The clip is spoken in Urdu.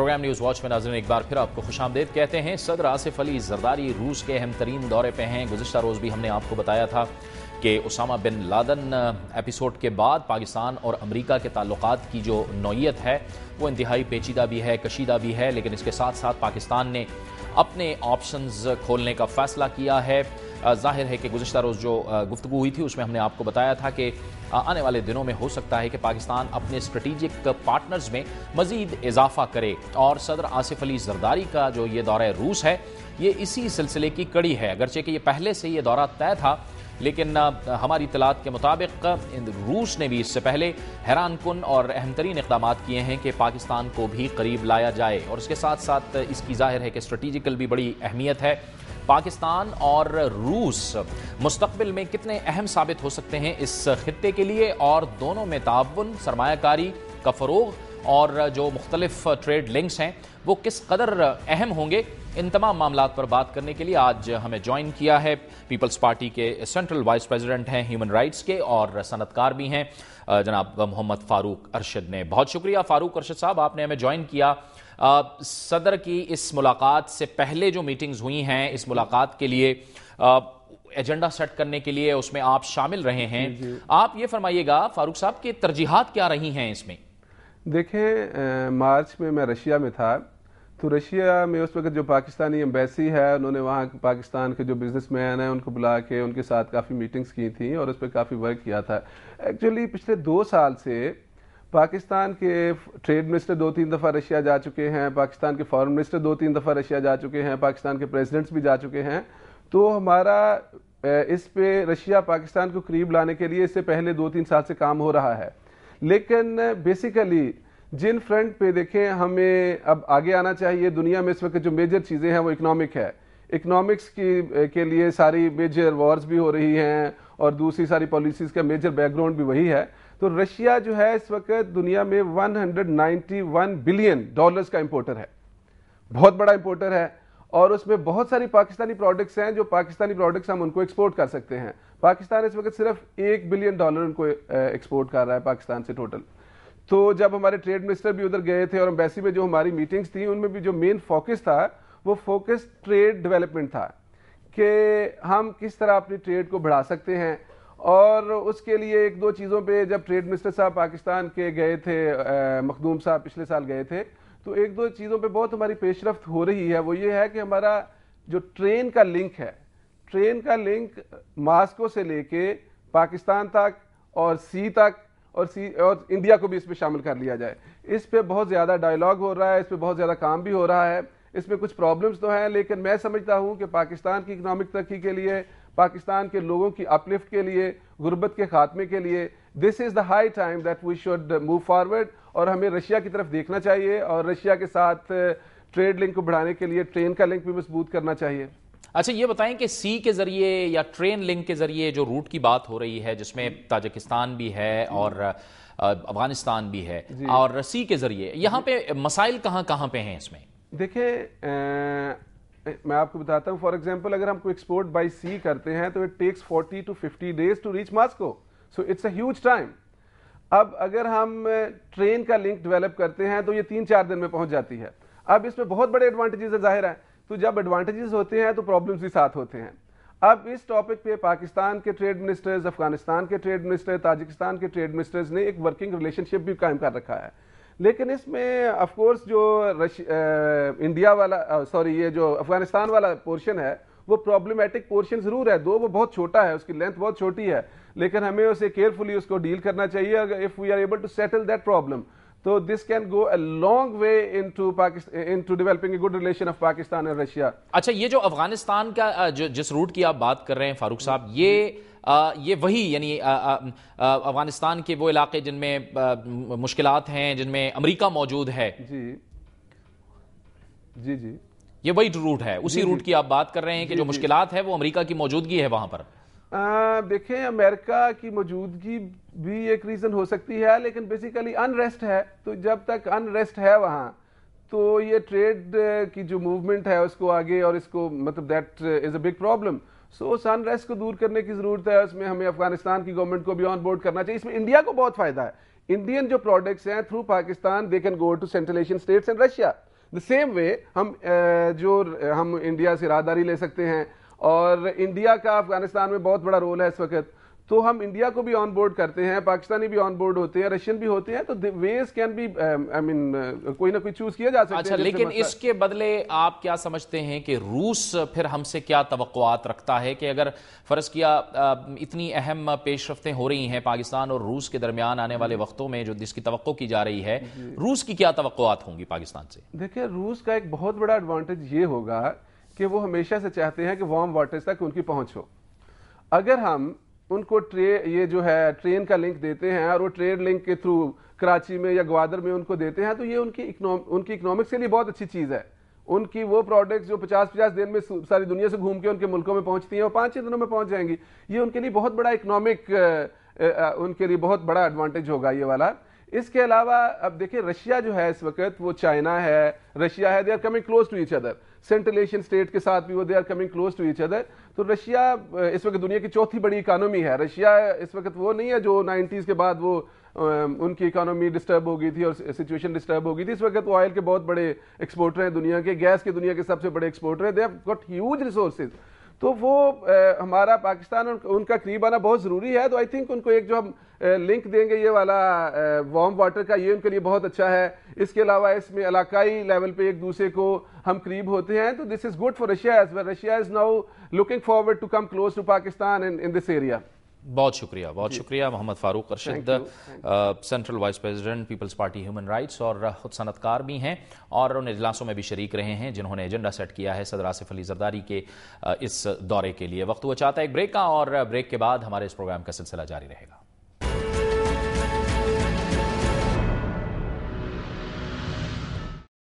پروگرام نیوز واچ میں ناظرین ایک بار پھر آپ کو خوش آمدید کہتے ہیں۔ صدر آصف علی زرداری روس کے اہم ترین دورے پہ ہیں۔ گزشتہ روز بھی ہم نے آپ کو بتایا تھا کہ اسامہ بن لادن ایپیسوڈ کے بعد پاکستان اور امریکہ کے تعلقات کی جو نوعیت ہے وہ انتہائی پیچیدہ بھی ہے، کشیدہ بھی ہے، لیکن اس کے ساتھ ساتھ پاکستان نے اپنے آپشنز کھولنے کا فیصلہ کیا ہے۔ ظاہر ہے کہ گزشتہ روز جو گفتگو ہوئی تھی اس میں ہم نے آپ کو بتایا تھا کہ آنے والے دنوں میں ہو سکتا ہے کہ پاکستان اپنے اسٹریٹجک پارٹنرز میں مزید اضافہ کرے، اور صدر آصف علی زرداری کا جو یہ دورہ روس ہے یہ اسی سلسلے کی کڑی ہے۔ اگرچہ کہ یہ پہلے سے یہ دورہ طے تھا، لیکن ہماری اطلاعات کے مطابق روس نے بھی اس سے پہلے حیران کن اور اہم ترین اقدامات کیے ہیں کہ پاکستان کو بھی قریب لایا جائے، اور اس کے ساتھ ساتھ اس کی ظاہر ہے کہ اسٹریٹجیکل بھی بڑی اہمیت ہے۔ پاکستان اور روس مستقبل میں کتنے اہم ثابت ہو سکتے ہیں اس خطے کے لیے، اور دونوں میں تعاون، سرمایہ کاری کا فروغ اور جو مختلف ٹریڈ لنکس ہیں وہ کس قدر اہم ہوں گے، ان تمام معاملات پر بات کرنے کے لیے آج ہمیں جوائن کیا ہے پیپلز پارٹی کے سینٹرل وائس پریزیڈنٹ ہیں ہیومن رائٹس کے اور صنعت کار بھی ہیں جناب محمد فاروق ارشد نے۔ بہت شکریہ فاروق ارشد صاحب، آپ نے ہمیں جوائن کیا۔ صدر کی اس ملاقات سے پہلے جو میٹنگز ہوئی ہیں، اس ملاقات کے لیے ایجنڈا سیٹ کرنے کے لیے اس میں آپ شامل رہے ہیں، آپ یہ فرمائیے گا فاروق صاحب کہ ترجیحات کیا رہی ہیں اس میں؟ دیکھیں، مارچ میں رشیا میں تھا، تو رشیا میں اس وقت جو پاکستانی ایمبیسی ہے انہوں نے وہاں پاکستان کے جو بزنس مین ہیں ان کو بلا کے ان کے ساتھ کافی میٹنگز کی تھیں اور اس پہ کافی ورک کیا تھا۔ ایکچولی پچھلے 2 سال سے پاکستان کے ٹریڈ منسٹر 2-3 دفعہ رشیا جا چکے ہیں، پاکستان کے فارن منسٹر 2-3 دفعہ رشیا جا چکے ہیں، پاکستان کے پریزیڈنٹس بھی جا چکے ہیں، تو ہمارا اس پہ رشیا پاکستان کو قریب لانے کے لیے اس سے پہلے 2-3 سال سے کام ہو رہا ہے۔ لیکن بیسیکلی جن فرنٹ پہ دیکھیں ہمیں اب آگے آنا چاہیے، دنیا میں اس وقت جو میجر چیزیں ہیں وہ اکنامک ہے، اکنامکس کے لیے ساری میجر وارز بھی ہو رہی ہیں اور دوسری ساری پالیسیز کا میجر بیک گراؤنڈ بھی وہی ہے۔ تو رشیا جو ہے اس وقت دنیا میں $191 بلین کا امپورٹر ہے، بہت بڑا امپورٹر ہے، اور اس میں بہت ساری پاکستانی پروڈکٹس ہیں جو پاکستانی پروڈکٹس ہم ان کو ایکسپورٹ کر سکتے ہیں۔ پاکستان اس وقت صرف $1 بلین ان کو ایکسپورٹ کر رہا ہے پاکستان سے ٹوٹل۔ تو جب ہمارے ٹریڈ منسٹر بھی ادھر گئے تھے اور ایمبیسی میں جو ہماری میٹنگز تھیں ان میں بھی جو مین فوکس تھا وہ فوکس ٹریڈ ڈیولپمنٹ تھا کہ ہم کس طرح اپنی ٹریڈ کو بڑھا سکتے ہیں، اور اس کے لیے 1-2 چیزوں پہ جب ٹریڈ منسٹر صاحب پاکستان کے گئے تھے، مخدوم صاحب پچھلے سال گئے تھے، تو 1-2 چیزوں پہ بہت ہماری پیش رفت ہو رہی ہے۔ وہ یہ ہے کہ ہمارا جو ٹرین کا لنک ہے، ٹرین کا لنک ماسکو سے لے کے پاکستان تک اور سی تک اور انڈیا کو بھی اس پہ شامل کر لیا جائے، اس پہ بہت زیادہ ڈائیلاگ ہو رہا ہے، اس پہ بہت زیادہ کام بھی ہو رہا ہے۔ اس میں کچھ پرابلمز تو ہیں، لیکن میں سمجھتا ہوں کہ پاکستان کی اکنامک ترقی کے لیے، پاکستان کے لوگوں کی اپلفٹ کے لیے، غربت کے خاتمے کے لیے this is the high time that we should move forward, اور ہمیں رشیا کی طرف دیکھنا چاہیے اور رشیا کے ساتھ ٹریڈ لنک کو بڑھانے کے لیے ٹرین کا لنک بھی مضبوط کرنا چاہیے۔ اچھا یہ بتائیں کہ سی کے ذریعے یا ٹرین لنک کے ذریعے جو روٹ کی بات ہو رہی ہے جس میں تاجکستان بھی ہے اور افغانستان بھی ہے، اور سی کے ذریعے یہاں پہ مسائل کہاں کہاں پہ ہیں اس میں؟ دیکھیں، میں آپ کو بتاتا ہوں، فار ایگزامپل اگر ہم کو ایکسپورٹ بائی سی کرتے ہیں تو it takes 40 to 50 days to reach Moscow, so it's a huge time. اب اگر ہم ٹرین کا لنک ڈیولپ کرتے ہیں تو یہ 3-4 دن میں پہنچ جاتی ہے۔ اب اس میں بہت بڑے ایڈوانٹیجز ہیں، ظاہر ہے، تو جب ایڈوانٹیجز ہوتے ہیں تو پرابلمز بھی ساتھ ہوتے ہیں۔ اب اس ٹاپک پہ پاکستان کے ٹریڈ منسٹرز، افغانستان کے ٹریڈ منسٹر، تاجکستان کے ٹریڈ منسٹرز نے ایک ورکنگ ریلیشن شپ بھی قائم کر رکھا ہے، لیکن اس میں آف کورس جو انڈیا والا یہ جو افغانستان والا پورشن ہے وہ پرابلمیٹک پورشن ضرور ہے، وہ بہت چھوٹا ہے، اس کی لینتھ بہت چھوٹی ہے، لیکن ہمیں اسے کیئرفلی اس کو ڈیل کرنا چاہیے۔ اگر if we are able to settle that problem تو this can go a long way into developing a good relation of Pakistan and Russia۔ اچھا یہ جو افغانستان کا جس روٹ کی آپ بات کر رہے ہیں فاروق صاحب، یہ وہی یعنی افغانستان کے وہ علاقے جن میں مشکلات ہیں، جن میں امریکہ موجود ہے؟ جی یہ وہی روٹ ہے، اسی روٹ کی آپ بات کر رہے ہیں کہ جو مشکلات ہے وہ امریکہ کی موجودگی ہے وہاں پر؟ دیکھیں، امریکہ کی موجودگی بھی ایک ریزن ہو سکتی ہے، لیکن بیسیکلی انریسٹ ہے، تو جب تک انریسٹ ہے وہاں تو یہ ٹریڈ کی جو موومنٹ ہے اس کو آگے، اور اس کو مطلب that is a big problem. So اس انریسٹ کو دور کرنے کی ضرورت ہے، اس میں ہمیں افغانستان کی گورنمنٹ کو بھی آن بورڈ کرنا چاہیے۔ اس میں انڈیا کو بہت فائدہ ہے، انڈین جو پروڈکٹس ہیں through Pakistan they can go to central Asian states and Russia. The same way ہم انڈیا سے راہداری لے سکتے ہیں، اور انڈیا کا افغانستان میں بہت بڑا رول ہے اس وقت، تو ہم انڈیا کو بھی آن بورڈ کرتے ہیں، پاکستانی بھی آن بورڈ ہوتے ہیں، رشین بھی ہوتے ہیں، تو ویز کین بی کوئی نہ کوئی چوز کیا جا سکتا ہے۔ اچھا، لیکن اس کے بدلے آپ کیا سمجھتے ہیں کہ روس پھر ہم سے کیا توقعات رکھتا ہے کہ اگر فرض کیا اتنی اہم پیش رفتیں ہو رہی ہیں پاکستان اور روس کے درمیان آنے والے وقتوں میں جو جس کی توقع کی جا رہی ہے، روس کی کیا توقعات ہوں گی پاکستان سے؟ دیکھیں، روس کا ایک بہت بڑا ایڈوانٹیج یہ ہوگا کہ وہ ہمیشہ سے چاہتے ہیں کہ وارم واٹرز تک ان کی پہنچ ہو۔ اگر ہم ان کو یہ جو ہے ٹرین کا لنک دیتے ہیں اور وہ ٹریڈ لنک کے تھرو کراچی میں یا گوادر میں ان کو دیتے ہیں، تو یہ ان کی اکنامکس کے لیے بہت اچھی چیز ہے۔ ان کی وہ پروڈکٹس جو 50 دن میں ساری دنیا سے گھوم کے ان کے ملکوں میں پہنچتی ہیں، وہ 5 دنوں میں پہنچ جائیں گی۔ یہ ان کے لیے بہت بڑا اکنامک ان کے لیے بہت بڑا ایڈوانٹیج ہوگا یہ والا۔ اس کے علاوہ اب دیکھیں، رشیا جو ہے اس وقت وہ چائنا ہے، رشیا ہے، they are coming close to each other, central Asian state کے ساتھ بھی وہ they are coming close to each other. تو رشیا اس وقت دنیا کی چوتھی بڑی اکانومی ہے۔ رشیا اس وقت وہ نہیں ہے جو 90s کے بعد وہ ان کی اکانومی ڈسٹرب ہو گئی تھی اور سچویشن ڈسٹرب ہو گئی تھی۔ اس وقت وہ آئل کے بہت بڑے ایکسپورٹر ہیں دنیا کے، گیس کے دنیا کے سب سے بڑے ایکسپورٹر ہیں، they have got huge resources. تو وہ ہمارا پاکستان اور ان کا قریب آنا بہت ضروری ہے۔ تو آئی تھنک ان کو ایک جو ہم لنک دیں گے یہ والا وارم واٹر کا، یہ ان کے لیے بہت اچھا ہے۔ اس کے علاوہ اس میں علاقائی لیول پہ ایک دوسرے کو ہم قریب ہوتے ہیں، تو this is good for Russia as well. Russia is now looking forward to come close to Pakistan in this area. بہت شکریہ، بہت شکریہ Muhammad Farooq Arshad, central vice president Peoples Party human rights, اور خود صنعت کار بھی ہیں اور ان اجلاسوں میں بھی شریک رہے ہیں جنہوں نے ایجنڈا سیٹ کیا ہے صدر آصف علی زرداری کے اس دورے کے لیے۔ وقت ہوا چاہتا ہے ایک بریک کا، اور بریک کے بعد ہمارے اس پروگرام کا سلسلہ جاری رہے گا۔